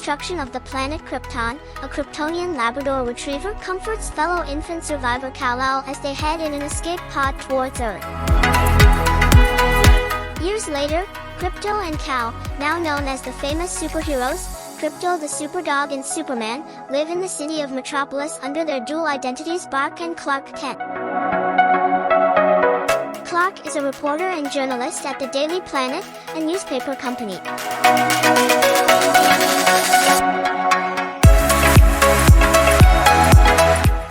destruction of the planet Krypton, a Kryptonian Labrador retriever comforts fellow infant survivor Kal-El as they head in an escape pod towards Earth. Years later, Krypto and Kal, now known as the famous superheroes, Krypto the Superdog and Superman, live in the city of Metropolis under their dual identities Bark and Clark Kent. Clark is a reporter and journalist at the Daily Planet, a newspaper company.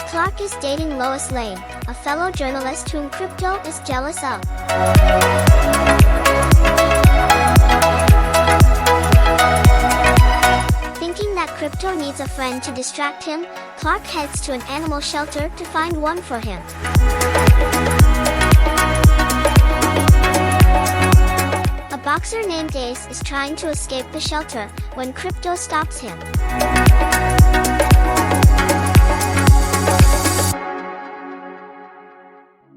Clark is dating Lois Lane, a fellow journalist whom Krypto is jealous of. Thinking that Krypto needs a friend to distract him, Clark heads to an animal shelter to find one for him. A boxer named Ace is trying to escape the shelter when Krypto stops him.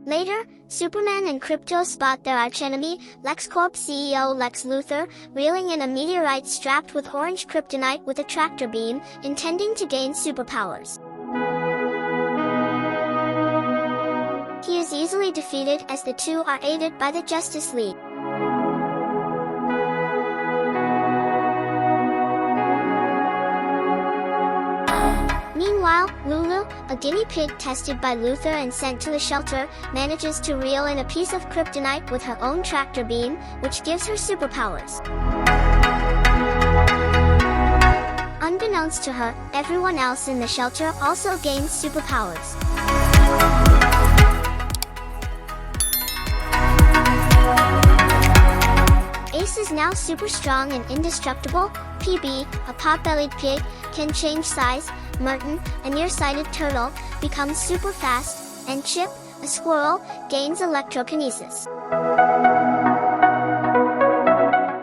Later, Superman and Krypto spot their archenemy, LexCorp CEO Lex Luthor, reeling in a meteorite strapped with orange kryptonite with a tractor beam, intending to gain superpowers. He is easily defeated as the two are aided by the Justice League. Meanwhile, Lulu, a guinea pig tested by Luthor and sent to the shelter, manages to reel in a piece of kryptonite with her own tractor beam, which gives her superpowers. Unbeknownst to her, everyone else in the shelter also gains superpowers. Ace is now super strong and indestructible. PB, a pot-bellied pig, can change size. Merton, a nearsighted turtle, becomes super fast, and Chip, a squirrel, gains electrokinesis.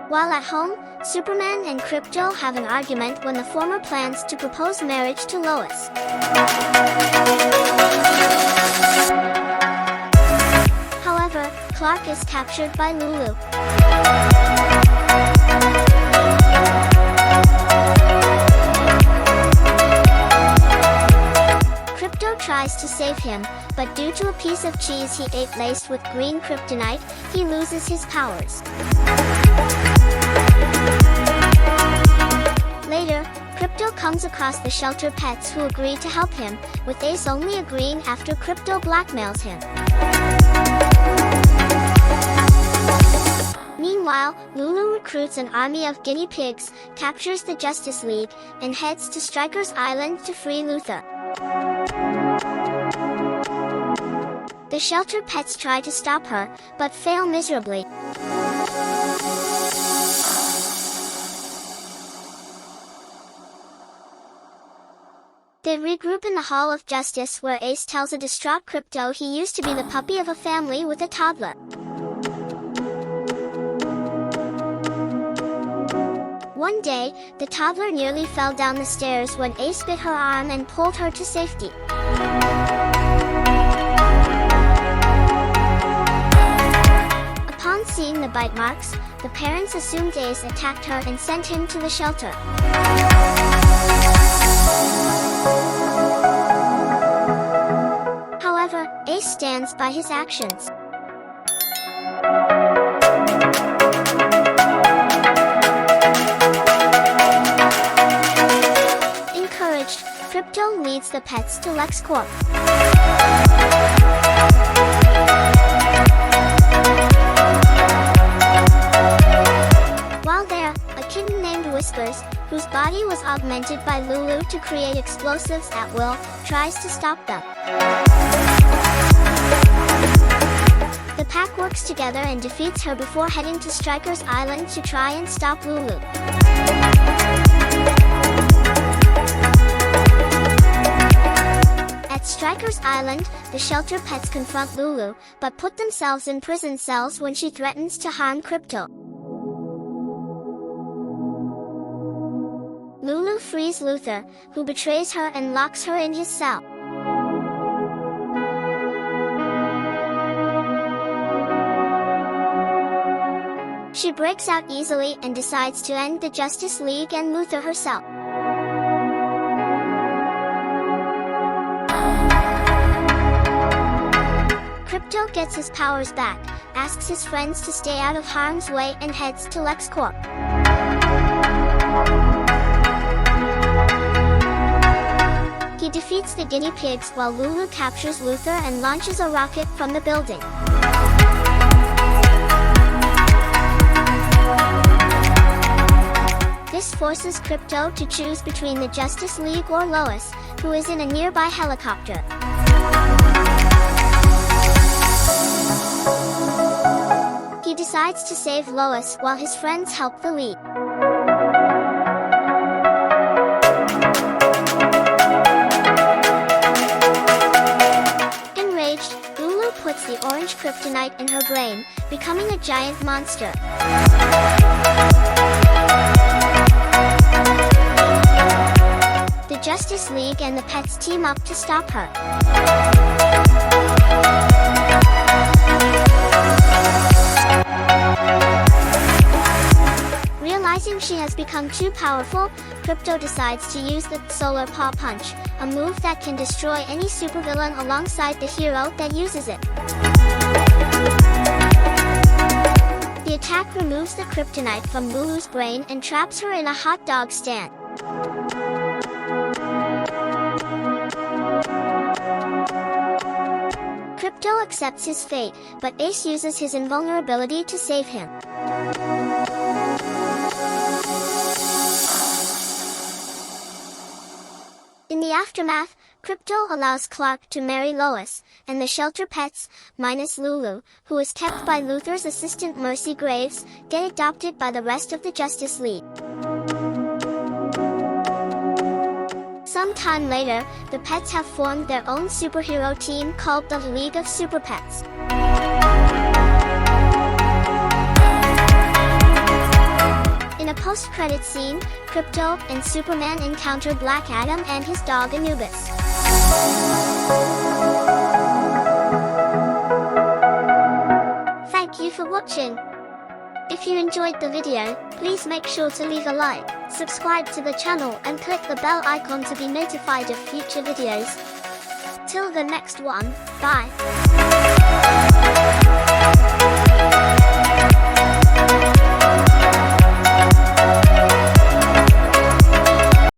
While at home, Superman and Krypto have an argument when the former plans to propose marriage to Lois. However, Clark is captured by Lulu. Krypto tries to save him, but due to a piece of cheese he ate laced with green kryptonite, he loses his powers. Later, Krypto comes across the shelter pets who agree to help him, with Ace only agreeing after Krypto blackmails him. Meanwhile, Lulu recruits an army of guinea pigs, captures the Justice League, and heads to Stryker's Island to free Luthor. The shelter pets try to stop her, but fail miserably. They regroup in the Hall of Justice where Ace tells a distraught Krypto he used to be the puppy of a family with a toddler. One day, the toddler nearly fell down the stairs when Ace bit her arm and pulled her to safety. Upon seeing the bite marks, the parents assumed Ace attacked her and sent him to the shelter. However, Ace stands by his actions. Encouraged, Krypto leads the pets to LexCorp. While there, a kitten named Whispers, whose body was augmented by Lulu to create explosives at will, tries to stop them. The pack works together and defeats her before heading to Stryker's Island to try and stop Lulu. At Stryker's Island, the shelter pets confront Lulu, but put themselves in prison cells when she threatens to harm Krypto. Lulu frees Luthor, who betrays her and locks her in his cell. She breaks out easily and decides to end the Justice League and Luthor herself. Krypto gets his powers back, asks his friends to stay out of harm's way and heads to LexCorp. He defeats the guinea pigs while Lulu captures Luther and launches a rocket from the building. This forces Krypto to choose between the Justice League or Lois, who is in a nearby helicopter. He decides to save Lois while his friends help the League. Enraged, Lulu puts the orange kryptonite in her brain, becoming a giant monster. The Justice League and the Pets team up to stop her. Realizing she has become too powerful, Krypto decides to use the Solar Paw Punch, a move that can destroy any supervillain alongside the hero that uses it. The attack removes the kryptonite from Lulu's brain and traps her in a hot dog stand. Krypto accepts his fate, but Ace uses his invulnerability to save him. In the aftermath, Krypto allows Clark to marry Lois, and the shelter pets, minus Lulu, who is kept by Luthor's assistant Mercy Graves, get adopted by the rest of the Justice League. Sometime later, the pets have formed their own superhero team called the League of Super Pets. In a post-credit scene, Krypto and Superman encounter Black Adam and his dog Anubis. Thank you for watching. If you enjoyed the video, please make sure to leave a like, subscribe to the channel and click the bell icon to be notified of future videos. Till the next one, bye.